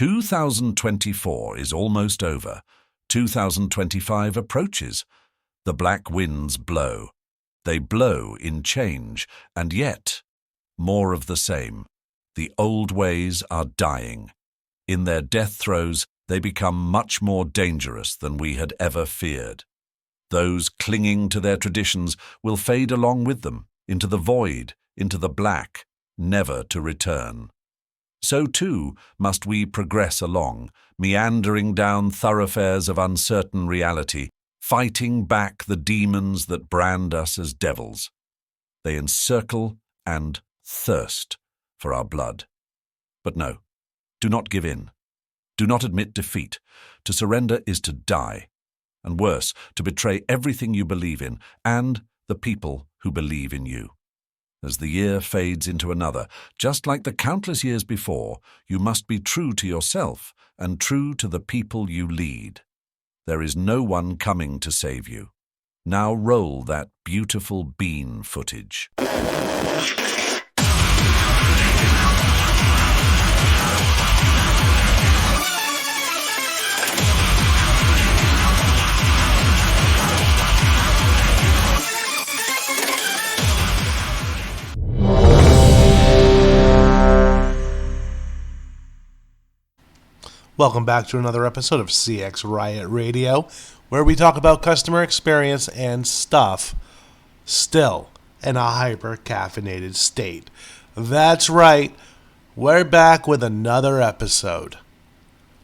2024 is almost over. 2025 approaches. The black winds blow. They blow in change, and yet, more of the same. The old ways are dying. In their death throes, they become much more dangerous than we had ever feared. Those clinging to their traditions will fade along with them, into the void, into the black, never to return. So too must we progress along, meandering down thoroughfares of uncertain reality, fighting back the demons that brand us as devils. They encircle and thirst for our blood. But no, do not give in. Do not admit defeat. To surrender is to die, and worse, to betray everything you believe in and the people who believe in you. As the year fades into another, just like the countless years before, you must be true to yourself and true to the people you lead. There is no one coming to save you. Now roll that beautiful bean footage. Welcome back to another episode of CX Riot Radio, where we talk about customer experience and stuff still in a hyper-caffeinated state. That's right, we're back with another episode.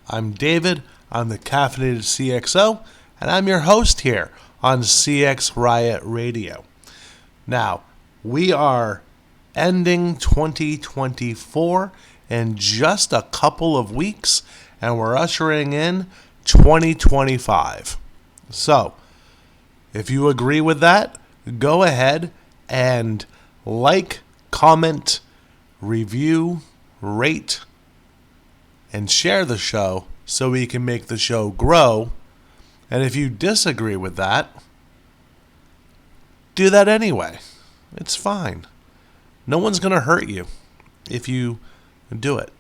I'm David, I'm the Caffeinated CXO, and I'm your host here on CX Riot Radio. Now, we are ending 2024 in just a couple of weeks, and we're ushering in 2025. So, if you agree with that, go ahead and like, comment, review, rate, and share the show so we can make the show grow. And if you disagree with that, do that anyway. It's fine. No one's going to hurt you if you do it.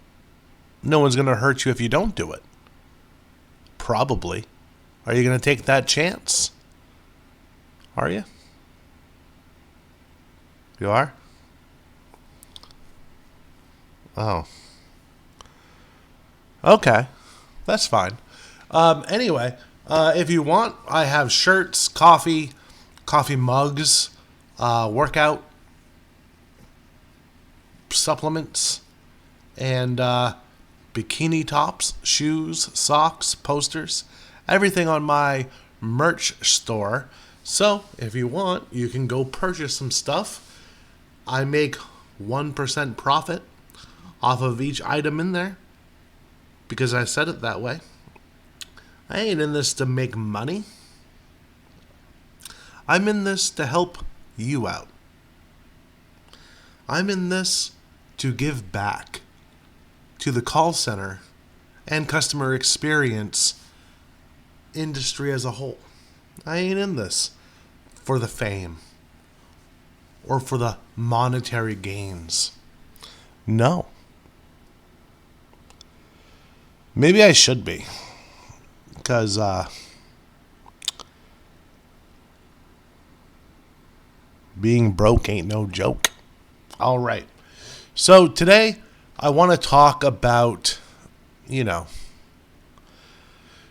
No one's going to hurt you if you don't do it. Probably. Are you going to take that chance? Are you? You are? Oh. Okay. That's fine. Anyway, if you want, I have shirts, coffee mugs, workout supplements, and bikini tops, shoes, socks, posters, everything on my merch store. So if you want, you can go purchase some stuff. I make 1% profit off of each item in there because I said it that way. I ain't in this to make money. I'm in this to help you out. I'm in this to give back to the call center and customer experience industry as a whole. I ain't in this for the fame or for the monetary gains. No. Maybe I should be, because being broke ain't no joke. All right. So today I want to talk about,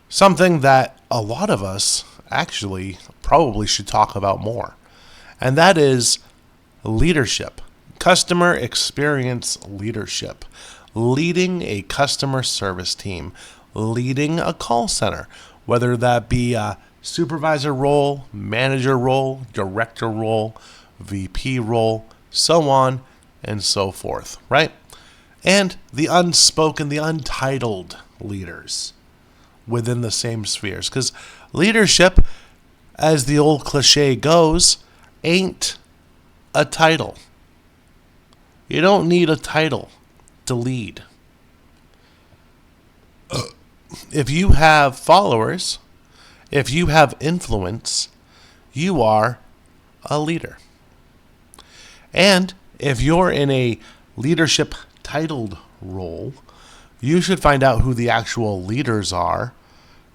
something that a lot of us actually probably should talk about more. And that is leadership, customer experience leadership, leading a customer service team, leading a call center, whether that be a supervisor role, manager role, director role, VP role, so on and so forth, right? And the unspoken, the untitled leaders within the same spheres. Because leadership, as the old cliche goes, ain't a title. You don't need a title to lead. If you have followers, if you have influence, you are a leader. And if you're in a leadership titled role, You should find out who the actual leaders are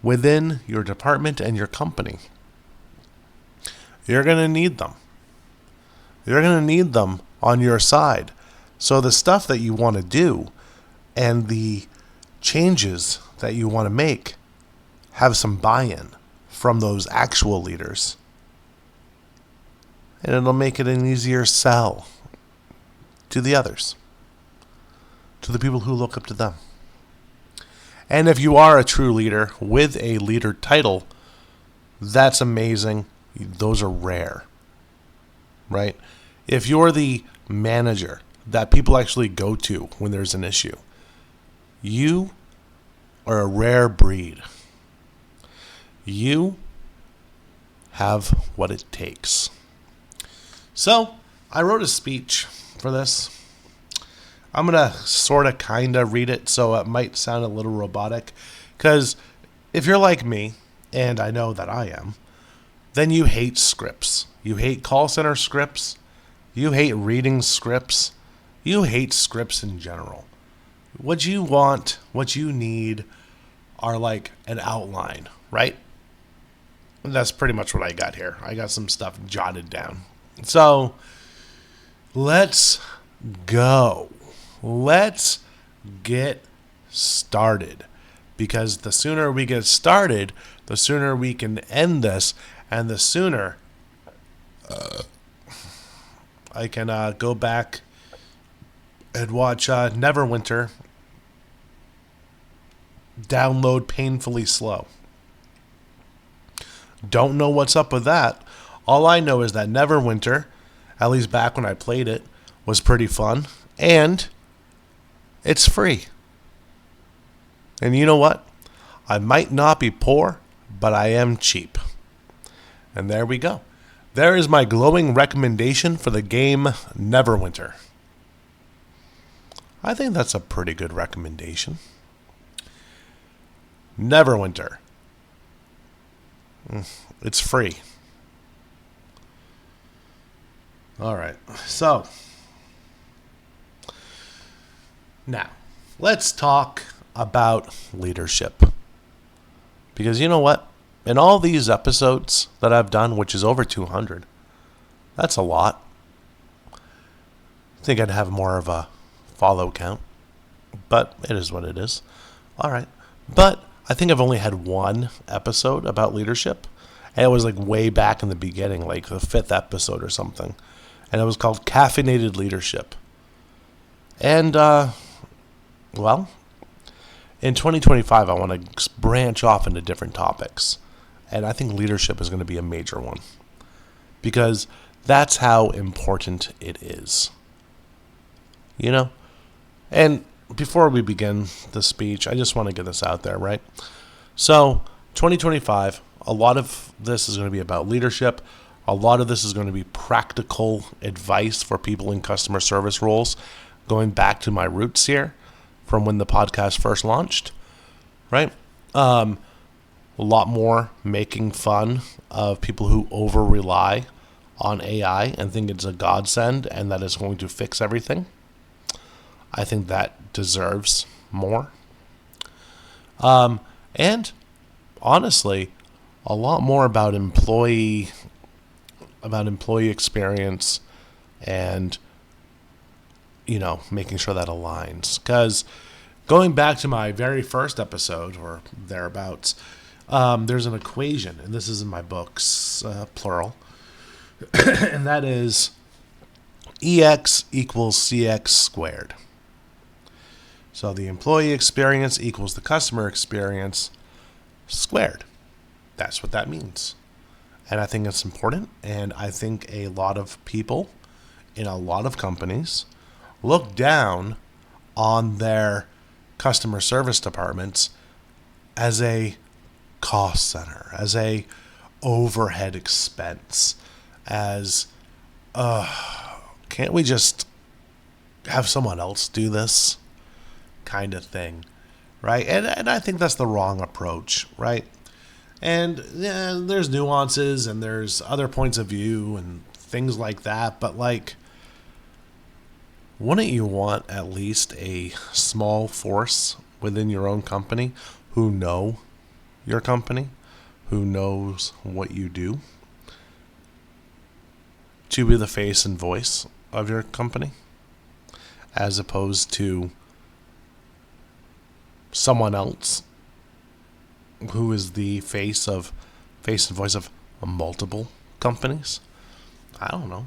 within your department and your company. You're going to need them. You're going to need them on your side. So the stuff that you want to do and the changes that you want to make have some buy-in from those actual leaders. And it'll make it an easier sell to the others, to the people who look up to them. And if you are a true leader with a leader title, that's amazing. Those are rare, right? If you're the manager that people actually go to when there's an issue, you are a rare breed. You have what it takes. So, I wrote a speech for this. I'm going to sort of kind of read it, so it might sound a little robotic. Because if you're like me, and I know that I am, then you hate scripts. You hate call center scripts. You hate reading scripts. You hate scripts in general. What you want, what you need are like an outline, right? And that's pretty much what I got here. I got some stuff jotted down. So, let's go. Let's get started. Because the sooner we get started, the sooner we can end this, and the sooner I can go back and watch Neverwinter download painfully slow. Don't know what's up with that. All I know is that Neverwinter, at least back when I played it, was pretty fun. And it's free. And you know what? I might not be poor, but I am cheap. And there we go. There is my glowing recommendation for the game Neverwinter. I think that's a pretty good recommendation. Neverwinter. It's free. All right. So, now, let's talk about leadership. Because you know what? In all these episodes that I've done, which is over 200, that's a lot. I think I'd have more of a follow count, but it is what it is. All right. But I think I've only had one episode about leadership, and it was like way back in the beginning, like the 5th episode or something, and it was called Caffeinated Leadership. And, well, in 2025, I want to branch off into different topics. And I think leadership is going to be a major one. Because that's how important it is. You know? And before we begin the speech, I just want to get this out there, right? So, 2025, a lot of this is going to be about leadership. A lot of this is going to be practical advice for people in customer service roles, going back to my roots here from when the podcast first launched, right? A lot more making fun of people who over-rely on AI and think it's a godsend and that it's going to fix everything. I think that deserves more. And honestly, a lot more about employee experience and, you know, making sure that aligns. Because going back to my very first episode or thereabouts, there's an equation, and this is in my books, plural, and that is EX equals CX squared. So the employee experience equals the customer experience squared. That's what that means. And I think it's important, and I think a lot of people in a lot of companies look down on their customer service departments as a cost center, as a overhead expense, as can't we just have someone else do this kind of thing, right? And I think that's the wrong approach, right? And yeah, there's nuances and there's other points of view and things like that, but like, wouldn't you want at least a small force within your own company who know your company, who knows what you do, to be the face and voice of your company, as opposed to someone else who is the face and voice of multiple companies. I don't know.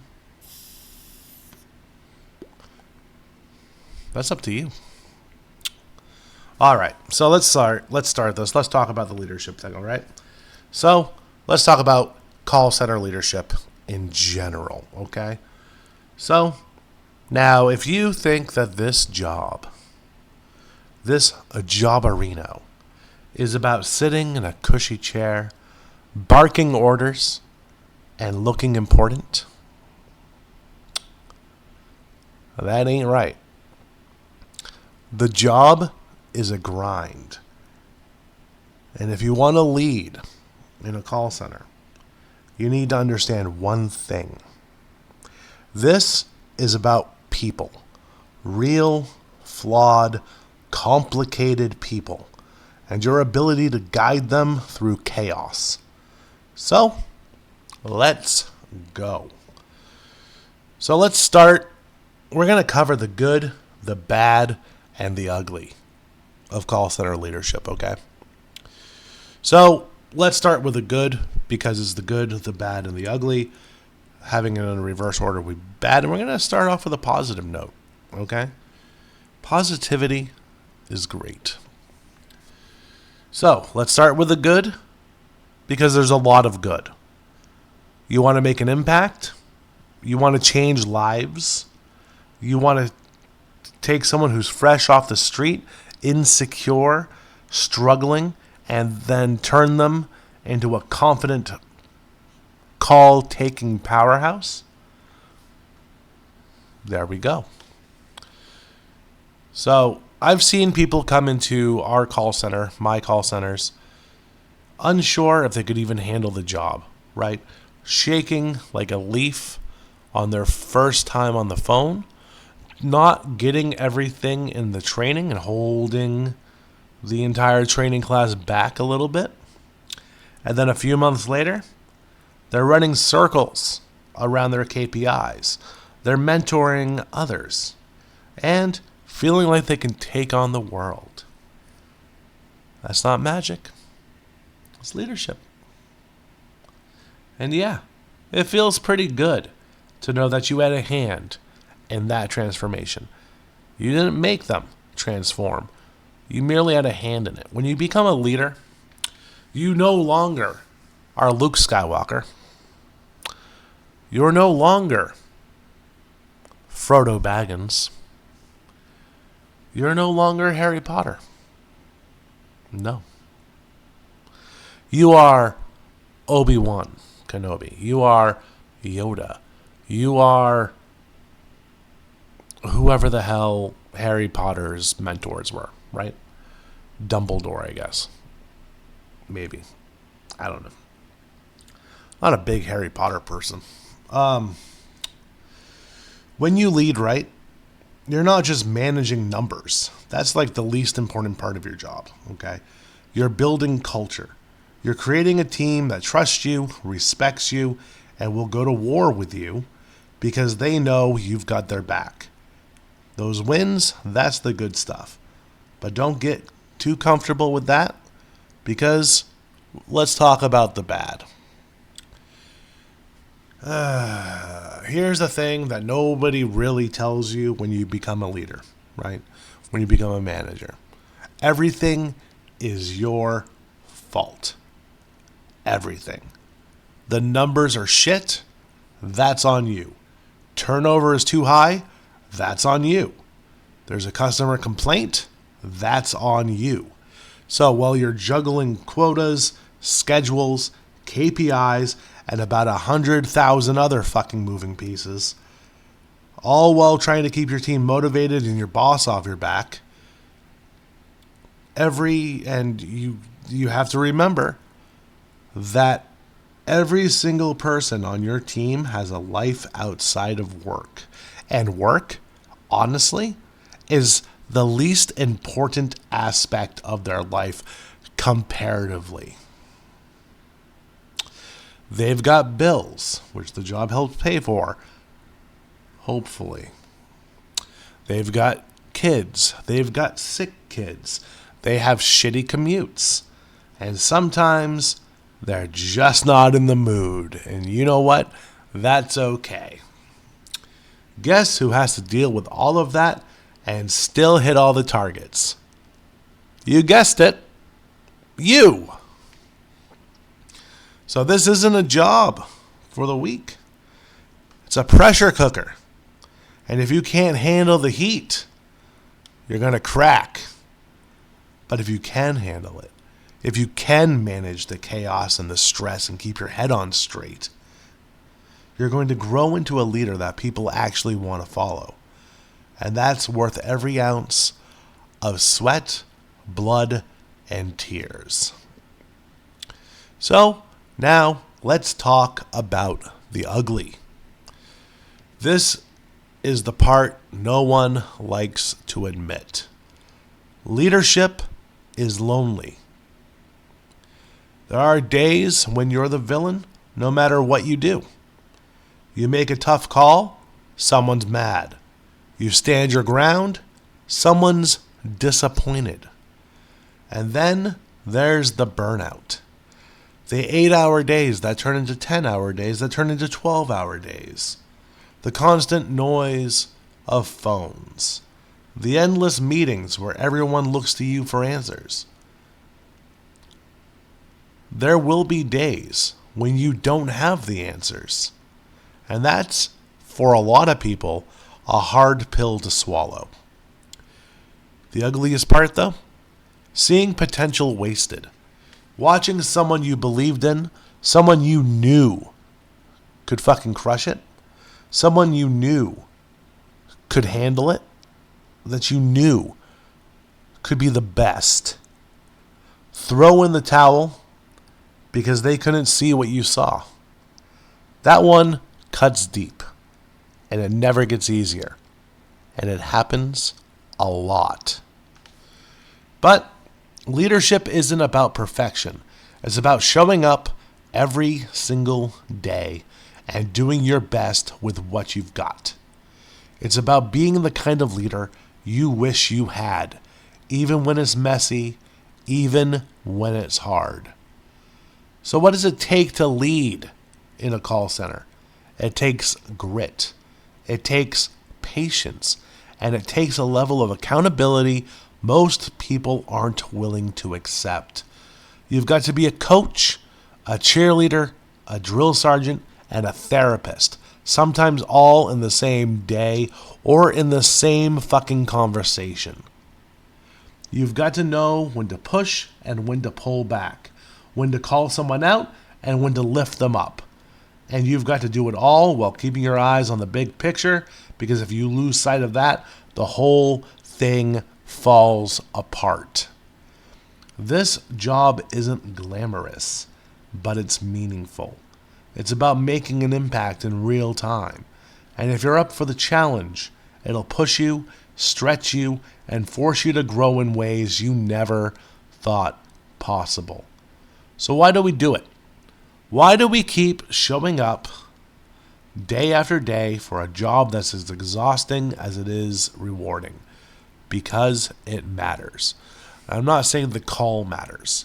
That's up to you. All right, so let's start this. Let's talk about the leadership thing, all right? So let's talk about call center leadership in general, okay? So now, if you think that this jobarino, is about sitting in a cushy chair, barking orders, and looking important, that ain't right. The job is a grind. And if you want to lead in a call center, you need to understand one thing. This is about people. Real, flawed, complicated people. And your ability to guide them through chaos. So, let's go. So let's start. We're going to cover the good, the bad, and the ugly of call center leadership, okay? So let's start with the good, because it's the good, the bad, and the ugly. Having it in a reverse order would be bad, and we're going to start off with a positive note, okay? Positivity is great. So let's start with the good, because there's a lot of good. You want to make an impact? You want to change lives? You want to take someone who's fresh off the street, insecure, struggling, and then turn them into a confident call-taking powerhouse? There we go. So I've seen people come into our call center, my call centers, unsure if they could even handle the job, right? Shaking like a leaf on their first time on the phone, not getting everything in the training and holding the entire training class back a little bit. And then a few months later, they're running circles around their KPIs. They're mentoring others and feeling like they can take on the world. That's not magic. It's leadership. And yeah, it feels pretty good to know that you had a hand in that transformation. You didn't make them transform. You merely had a hand in it. When you become a leader, you no longer are Luke Skywalker. You're no longer Frodo Baggins. You're no longer Harry Potter. No. You are Obi-Wan Kenobi. You are Yoda. You are whoever the hell Harry Potter's mentors were, right? Dumbledore, I guess. Maybe. I don't know. Not a big Harry Potter person. When you lead, right, you're not just managing numbers. That's like the least important part of your job, okay? You're building culture. You're creating a team that trusts you, respects you, and will go to war with you because they know you've got their back. Those wins, that's the good stuff. But don't get too comfortable with that, because let's talk about the bad. Here's the thing that nobody really tells you when you become a leader, right? When you become a manager. Everything is your fault. Everything. The numbers are shit, that's on you. Turnover is too high, that's on you. There's a customer complaint, that's on you. So while you're juggling quotas, schedules, KPIs, and about 100,000 other fucking moving pieces, all while trying to keep your team motivated and your boss off your back, you have to remember that every single person on your team has a life outside of work. And work, honestly, is the least important aspect of their life comparatively. They've got bills, which the job helps pay for, hopefully. They've got kids. They've got sick kids. They have shitty commutes. And sometimes they're just not in the mood. And you know what? That's okay. Guess who has to deal with all of that and still hit all the targets? You guessed it. You. So this isn't a job for the weak. It's a pressure cooker. And if you can't handle the heat, you're going to crack. But if you can handle it, if you can manage the chaos and the stress and keep your head on straight, you're going to grow into a leader that people actually want to follow. And that's worth every ounce of sweat, blood, and tears. So, now let's talk about the ugly. This is the part no one likes to admit. Leadership is lonely. There are days when you're the villain, no matter what you do. You make a tough call, someone's mad. You stand your ground, someone's disappointed. And then there's the burnout. The 8-hour days that turn into 10-hour days that turn into 12-hour days. The constant noise of phones. The endless meetings where everyone looks to you for answers. There will be days when you don't have the answers. And that's, for a lot of people, a hard pill to swallow. The ugliest part, though? Seeing potential wasted. Watching someone you believed in, someone you knew could fucking crush it, someone you knew could handle it, that you knew could be the best, throw in the towel because they couldn't see what you saw. That one cuts deep, and it never gets easier, and it happens a lot. But leadership isn't about perfection. It's about showing up every single day and doing your best with what you've got. It's about being the kind of leader you wish you had, even when it's messy, even when it's hard. So what does it take to lead in a call center? It takes grit. It takes patience. And it takes a level of accountability most people aren't willing to accept. You've got to be a coach, a cheerleader, a drill sergeant, and a therapist. Sometimes all in the same day or in the same fucking conversation. You've got to know when to push and when to pull back, when to call someone out and when to lift them up. And you've got to do it all while keeping your eyes on the big picture, because if you lose sight of that, the whole thing falls apart. This job isn't glamorous, but it's meaningful. It's about making an impact in real time. And if you're up for the challenge, it'll push you, stretch you, and force you to grow in ways you never thought possible. So why do we do it? Why do we keep showing up day after day for a job that's as exhausting as it is rewarding? Because it matters. I'm not saying the call matters,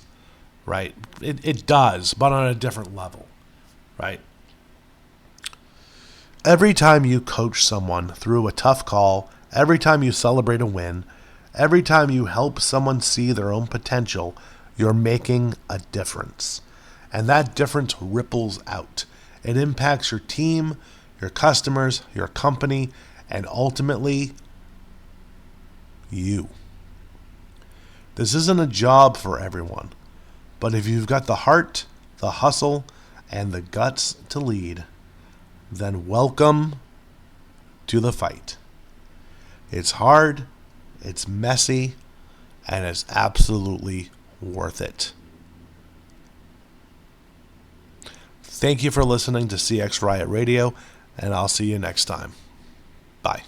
right? It does, but on a different level, right? Every time you coach someone through a tough call, every time you celebrate a win, every time you help someone see their own potential, you're making a difference. And that difference ripples out. It impacts your team, your customers, your company, and ultimately, you. This isn't a job for everyone, but if you've got the heart, the hustle, and the guts to lead, then welcome to the fight. It's hard, it's messy, and it's absolutely worth it. Thank you for listening to CX Riot Radio, and I'll see you next time. Bye.